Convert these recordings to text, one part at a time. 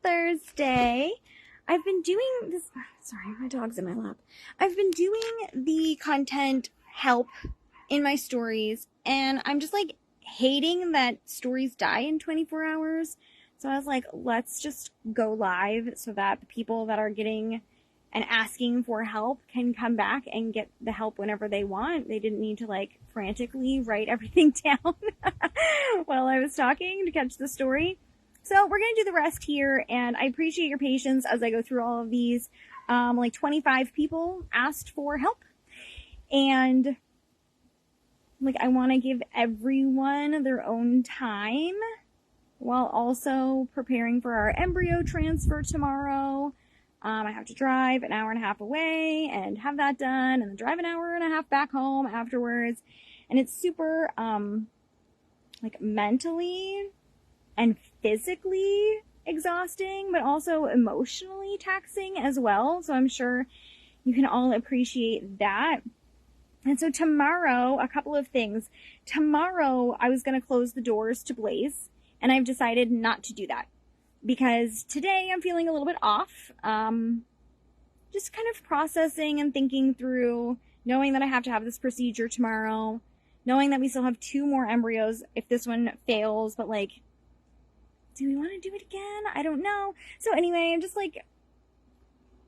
Thursday. I've been doing this. Sorry, my dog's in my lap. I've been doing the content help in my stories, and I'm just like hating that stories die in 24 hours. So I was like, let's just go live so that the people that are getting and asking for help can come back and get the help whenever they want. They didn't need to like frantically write everything down while I was talking to catch the story. So we're going to do the rest here, and I appreciate your patience as I go through all of these. Like 25 people asked for help, and like I want to give everyone their own time while also preparing for our embryo transfer tomorrow. I have to drive an hour and a half away and have that done, and then drive an hour and a half back home afterwards. And it's super, like mentally and physically exhausting, but also emotionally taxing as well. So I'm sure you can all appreciate that. And so tomorrow, a couple of things. Tomorrow, I was going to close the doors to Blaze, and I've decided not to do that, because today I'm feeling a little bit off. Just kind of processing and thinking through, knowing that I have to have this procedure tomorrow, knowing that we still have 2 more embryos if this one fails, but like, do we want to do it again? I don't know. So anyway, I'm just like,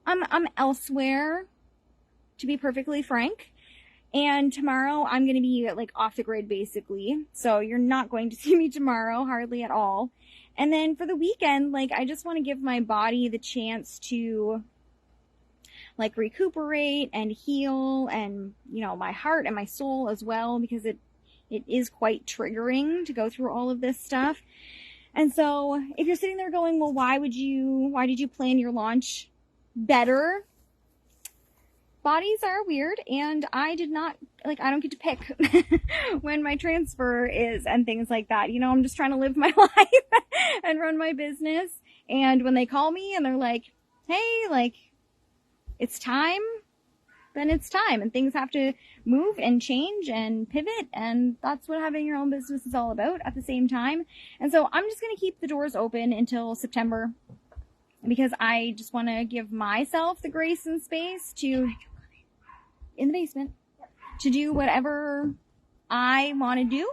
I'm elsewhere, to be perfectly frank. And tomorrow I'm going to be like off the grid basically. So you're not going to see me tomorrow, hardly at all. And then for the weekend, like I just want to give my body the chance to like recuperate and heal, and you know, my heart and my soul as well, because it is quite triggering to go through all of this stuff. And so if you're sitting there going, well, why did you plan your launch better? Bodies are weird, and I don't get to pick when my transfer is and things like that. You know, I'm just trying to live my life and run my business. And when they call me and they're like, hey, like, it's time, then it's time. And things have to move and change and pivot. And that's what having your own business is all about at the same time. And so I'm just going to keep the doors open until September, because I just want to give myself the grace and space to, in the basement, to do whatever I want to do.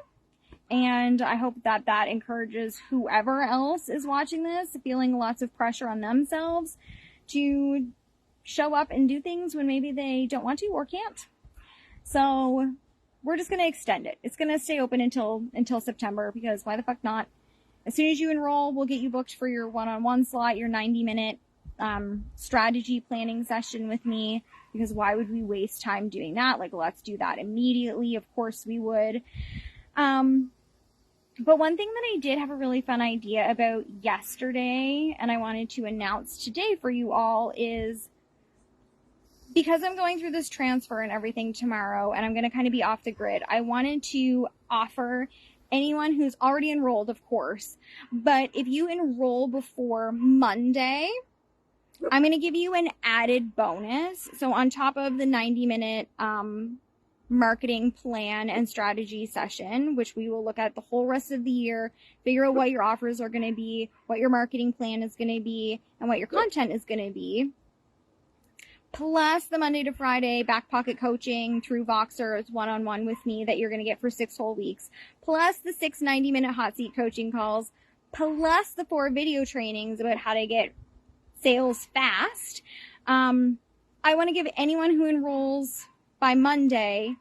And I hope that that encourages whoever else is watching this, feeling lots of pressure on themselves to show up and do things when maybe they don't want to or can't. So we're just going to extend it. It's going to stay open until September, because why the fuck not? As soon as you enroll, we'll get you booked for your one-on-one slot, your 90-minute strategy planning session with me, because why would we waste time doing that? Like, let's do that immediately. Of course we would. But one thing that I did have a really fun idea about yesterday, and I wanted to announce today for you all, is because I'm going through this transfer and everything tomorrow, and I'm going to kind of be off the grid, I wanted to offer anyone who's already enrolled, of course, but if you enroll before Monday, I'm going to give you an added bonus. So on top of the 90-minute marketing plan and strategy session, which we will look at the whole rest of the year, figure out what your offers are going to be, what your marketing plan is going to be, and what your content is going to be, plus the Monday to Friday back pocket coaching through Voxer's one-on-one with me that you're going to get for 6 whole weeks, plus the 6 90-minute hot seat coaching calls, plus the 4 video trainings about how to get sales fast. I want to give anyone who enrolls by Monday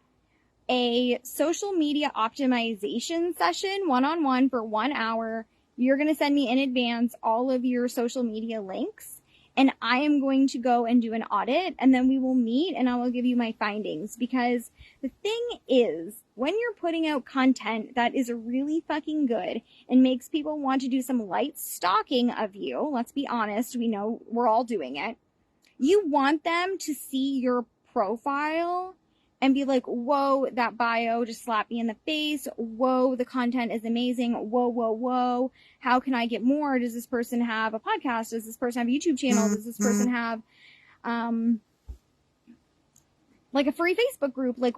a social media optimization session one-on-one for 1 hour. You're going to send me in advance all of your social media links, and I am going to go and do an audit, and then we will meet and I will give you my findings. Because the thing is, when you're putting out content that is really fucking good and makes people want to do some light stalking of you, let's be honest, we know we're all doing it, you want them to see your profile and be like, whoa, that bio just slapped me in the face. Whoa, the content is amazing. Whoa, whoa, whoa. How can I get more? Does this person have a podcast? Does this person have a YouTube channel? Does this person have, like a free Facebook group? Like,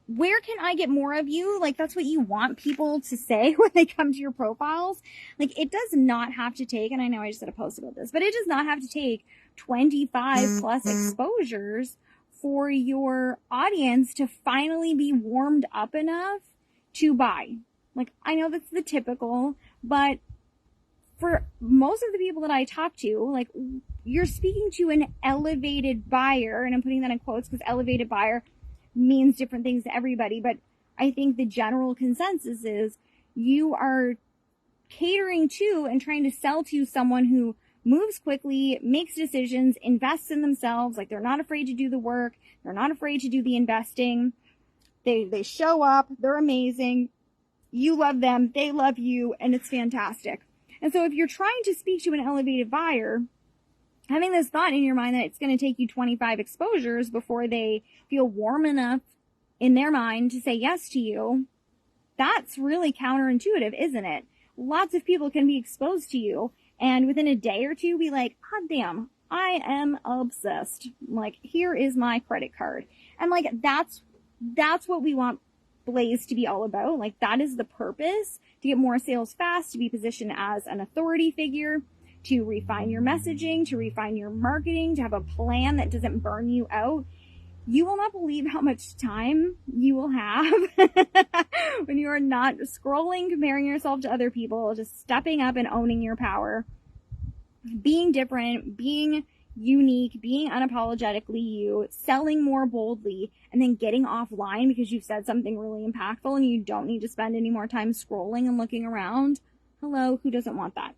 where can I get more of you? Like, that's what you want people to say when they come to your profiles. Like, it does not have to take, and I know I just did a post about this, but it does not have to take 25 plus exposures for your audience to finally be warmed up enough to buy. Like, I know that's the typical, but for most of the people that I talk to, like, you're speaking to an elevated buyer, and I'm putting that in quotes because elevated buyer means different things to everybody, but I think the general consensus is you are catering to and trying to sell to someone who moves quickly, makes decisions, invests in themselves. Like, they're not afraid to do the work. They're not afraid to do the investing. They show up. They're amazing. You love them. They love you. And it's fantastic. And so if you're trying to speak to an elevated buyer, having this thought in your mind that it's going to take you 25 exposures before they feel warm enough in their mind to say yes to you, that's really counterintuitive, isn't it? Lots of people can be exposed to you and within a day or two be like, God damn, I am obsessed. Like, here is my credit card. And like, that's what we want Blaze to be all about. Like, that is the purpose, to get more sales fast, to be positioned as an authority figure, to refine your messaging, to refine your marketing, to have a plan that doesn't burn you out. You will not believe how much time you will have when you are not scrolling, comparing yourself to other people, just stepping up and owning your power, being different, being unique, being unapologetically you, selling more boldly, and then getting offline because you've said something really impactful and you don't need to spend any more time scrolling and looking around. Hello, who doesn't want that?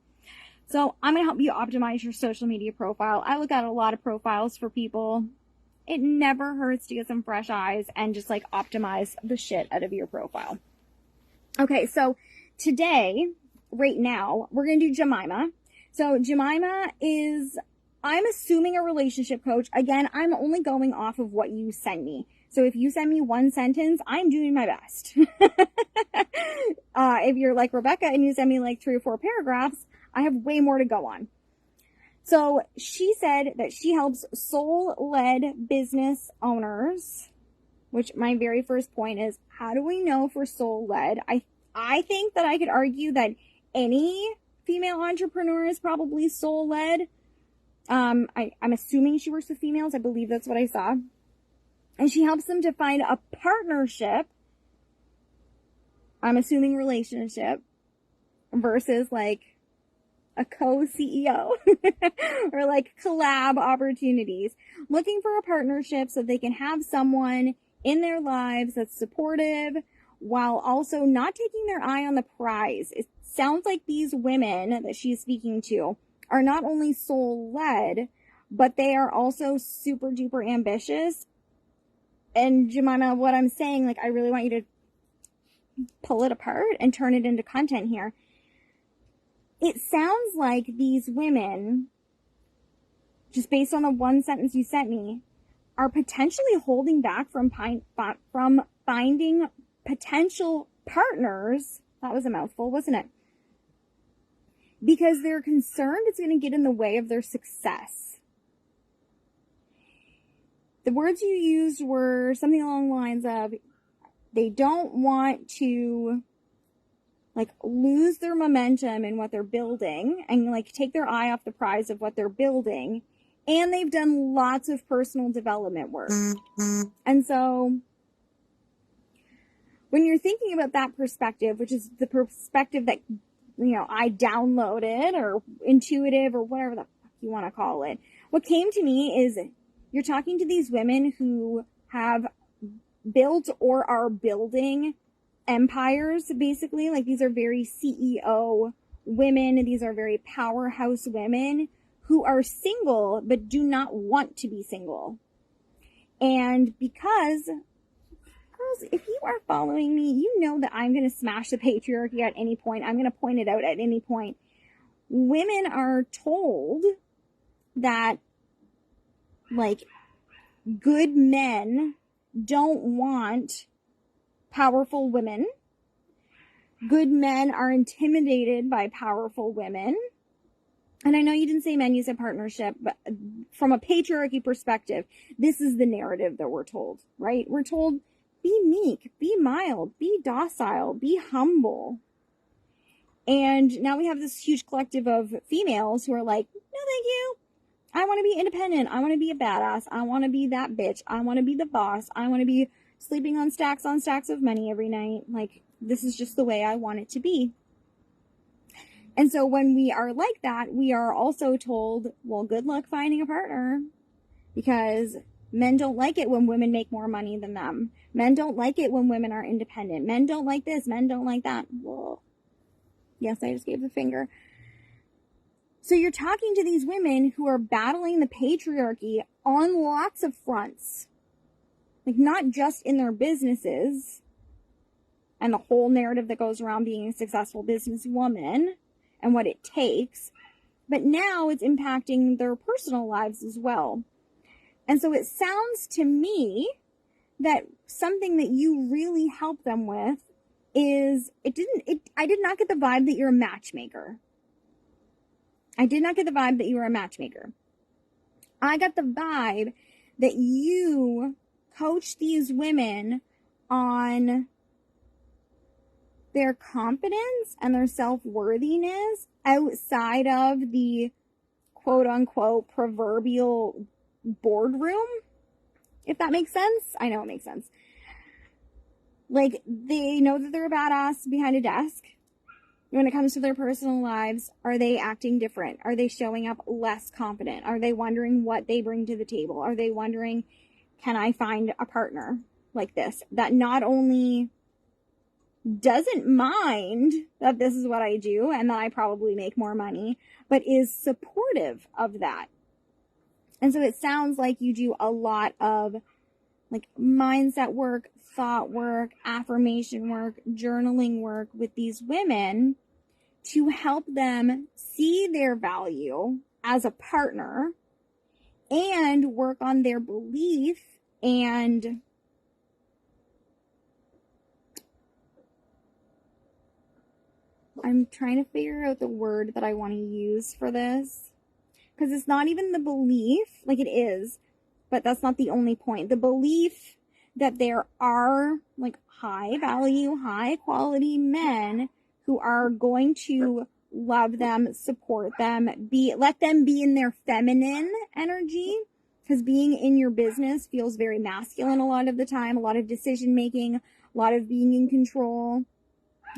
So I'm going to help you optimize your social media profile. I look at a lot of profiles for people. It never hurts to get some fresh eyes and just like optimize the shit out of your profile. Okay, so today, right now, we're going to do Jemima. So Jemima is, I'm assuming, a relationship coach. Again, I'm only going off of what you send me. So if you send me one sentence, I'm doing my best. If you're like Rebecca and you send me like 3 or 4 paragraphs, I have way more to go on. So she said that she helps soul-led business owners, which my very first point is, how do we know if we're soul-led? I think that I could argue that any female entrepreneur is probably soul-led. I'm assuming she works with females. I believe that's what I saw. And she helps them to find a partnership. I'm assuming relationship versus like a co-CEO or like collab opportunities, looking for a partnership so they can have someone in their lives that's supportive while also not taking their eye on the prize. It sounds like these women that she's speaking to are not only soul-led, but they are also super duper ambitious. And Jemima, what I'm saying, like, I really want you to pull it apart and turn it into content here. It sounds like these women, just based on the one sentence you sent me, are potentially holding back from finding potential partners. That was a mouthful, wasn't it? Because they're concerned it's going to get in the way of their success. The words you used were something along the lines of, they don't want to like lose their momentum in what they're building and like take their eye off the prize of what they're building. And they've done lots of personal development work. And so when you're thinking about that perspective, which is the perspective that, you know, I downloaded or intuitive or whatever the fuck you want to call it, what came to me is you're talking to these women who have built or are building empires, basically. Like, these are very CEO women. These are very powerhouse women who are single but do not want to be single. And because, girls, if you are following me, you know that I'm going to smash the patriarchy at any point. I'm going to point it out at any point. Women are told that, like, good men don't want powerful women. Good men are intimidated by powerful women. And I know you didn't say men, you said partnership, but from a patriarchy perspective, this is the narrative that we're told, right? We're told Be meek, be mild, be docile, be humble. And now we have this huge collective of females who are like, no, thank you. I want to be independent. I want to be a badass. I want to be that bitch. I want to be the boss. I want to be sleeping on stacks of money every night. Like, this is just the way I want it to be. And so when we are like that, we are also told, well, good luck finding a partner, because men don't like it when women make more money than them. Men don't like it when women are independent. Men don't like this. Men don't like that. Whoa. Yes, I just gave the finger. So you're talking to these women who are battling the patriarchy on lots of fronts. Like, not just in their businesses and the whole narrative that goes around being a successful businesswoman and what it takes, but now it's impacting their personal lives as well. And so it sounds to me that something that you really help them with is, I did not get the vibe that you're a matchmaker. I did not get the vibe that you were a matchmaker. I got the vibe that you coach these women on their confidence and their self-worthiness outside of the quote-unquote proverbial boardroom, if that makes sense. I know it makes sense. Like, they know that they're a badass behind a desk. When it comes to their personal lives, are they acting different? Are they showing up less confident? Are they wondering what they bring to the table? Are they wondering, can I find a partner like this that not only doesn't mind that this is what I do and that I probably make more money, but is supportive of that? And so it sounds like you do a lot of like mindset work, thought work, affirmation work, journaling work with these women to help them see their value as a partner and work on their belief and I'm trying to figure out the word that I want to use for this, because it's not even the belief, like it is, but that's not the only point. The belief that there are like high value, high quality men who are going to love them, support them, let them be in their feminine energy, because being in your business feels very masculine a lot of the time, a lot of decision making, a lot of being in control.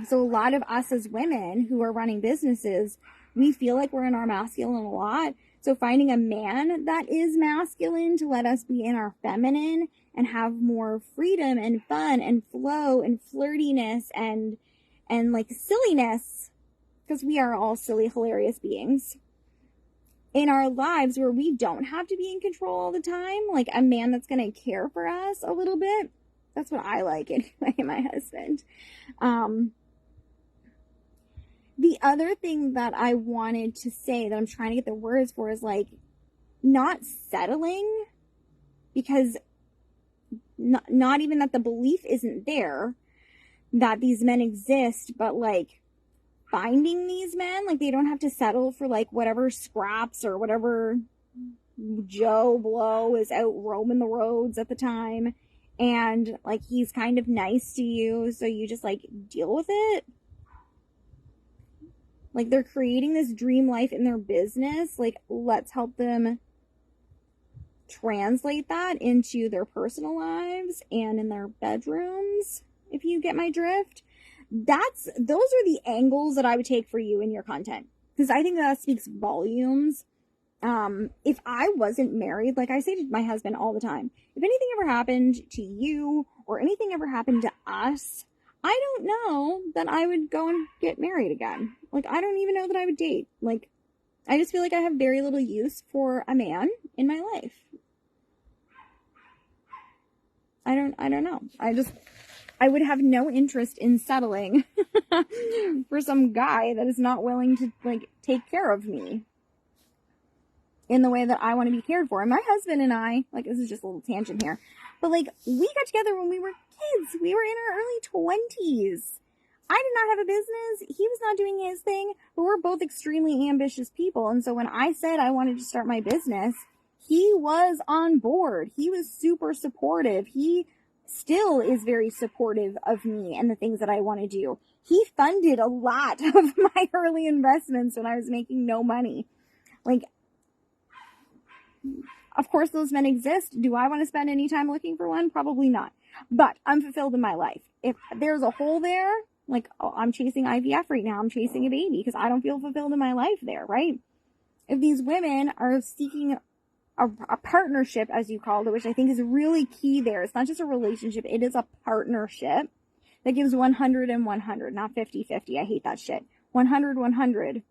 So a lot of us as women who are running businesses, we feel like we're in our masculine a lot. So finding a man that is masculine to let us be in our feminine and have more freedom and fun and flow and flirtiness and like silliness, because we are all silly, hilarious beings in our lives where we don't have to be in control all the time. Like a man that's going to care for us a little bit. That's what I like anyway, my husband. The other thing that I wanted to say that I'm trying to get the words for is like not settling, because not even that the belief isn't there that these men exist, but like finding these men, like they don't have to settle for like whatever scraps or whatever Joe Blow is out roaming the roads at the time, and like he's kind of nice to you, so you just like deal with it. Like they're creating this dream life in their business. Like, let's help them translate that into their personal lives and in their bedrooms, if you get my drift. Those are the angles that I would take for you in your content, because I think that speaks volumes. If I wasn't married, like I say to my husband all the time, if anything ever happened to you or anything ever happened to us, I don't know that I would go and get married again. Like, I don't even know that I would date. Like, I just feel like I have very little use for a man in my life. I don't know. I would have no interest in settling for some guy that is not willing to, like, take care of me in the way that I want to be cared for. And my husband and I, like, this is just a little tangent here, but, like, we got together when we were kids. We were in our early 20s. I did not have a business. He was not doing his thing, but we're both extremely ambitious people. And so when I said I wanted to start my business, he was on board. He was super supportive. He still is very supportive of me and the things that I want to do. He funded a lot of my early investments when I was making no money. Like, of course those men exist. Do I want to spend any time looking for one? Probably not. But I'm fulfilled in my life. If there's a hole there, like, oh, I'm chasing IVF right now. I'm chasing a baby because I don't feel fulfilled in my life there, right? If these women are seeking a partnership, as you called it, which I think is really key there. It's not just a relationship. It is a partnership that gives 100 and 100, not 50-50. I hate that shit. 100, 100.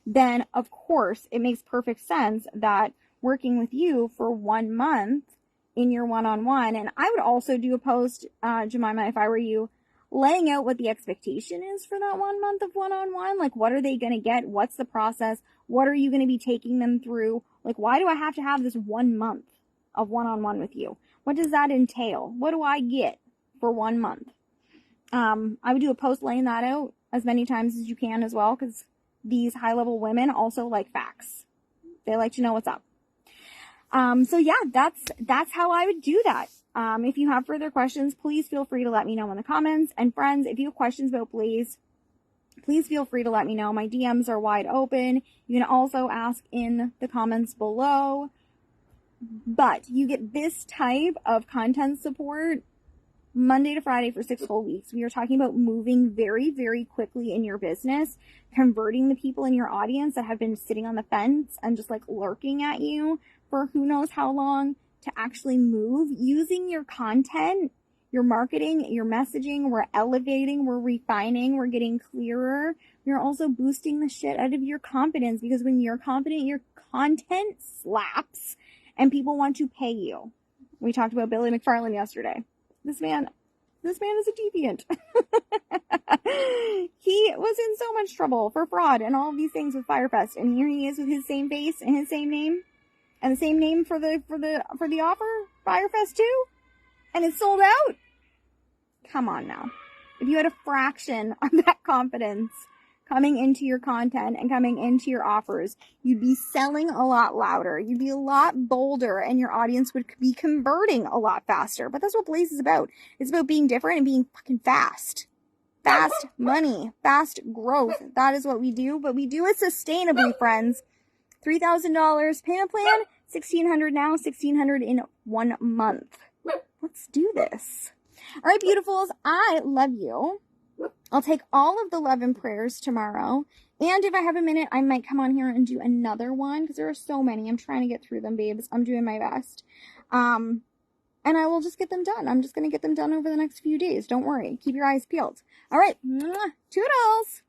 Then, of course, it makes perfect sense that working with you for 1 month in your one-on-one, and I would also do a post, Jemima, if I were you, laying out what the expectation is for that 1 month of one-on-one. Like, what are they going to get? What's the process? What are you going to be taking them through? Like, why do I have to have this 1 month of one-on-one with you? What does that entail? What do I get for 1 month? I would do a post laying that out as many times as you can as well, because these high-level women also like facts. They like to know what's up. So yeah, that's how I would do that. If you have further questions, please feel free to let me know in the comments. And friends, if you have questions about Blaze, please feel free to let me know. My DMs are wide open. You can also ask in the comments below. But you get this type of content support Monday to Friday for 6 whole weeks. We are talking about moving very, very quickly in your business, converting the people in your audience that have been sitting on the fence and just like lurking at you for who knows how long, to actually move using your content, your marketing, your messaging. We're elevating, we're refining, we're getting clearer. We're also boosting the shit out of your confidence, because when you're confident, your content slaps and people want to pay you. We talked about Billy McFarland yesterday. This man is a deviant. He was in so much trouble for fraud and all of these things with Firefest, and here he is with his same face and his same name. And the same name for the offer, Firefest 2, and it's sold out. Come on now. If you had a fraction of that confidence coming into your content and coming into your offers, you'd be selling a lot louder. You'd be a lot bolder, and your audience would be converting a lot faster. But that's what Blaze is about. It's about being different and being fucking fast. Fast money, fast growth. That is what we do, but we do it sustainably, friends. $3,000 payment plan, $1,600 now, $1,600 in 1 month. Let's do this. All right, beautifuls, I love you. I'll take all of the love and prayers tomorrow. And if I have a minute, I might come on here and do another one, because there are so many. I'm trying to get through them, babes. I'm doing my best. And I will just get them done. I'm just going to get them done over the next few days. Don't worry. Keep your eyes peeled. All right. Toodles.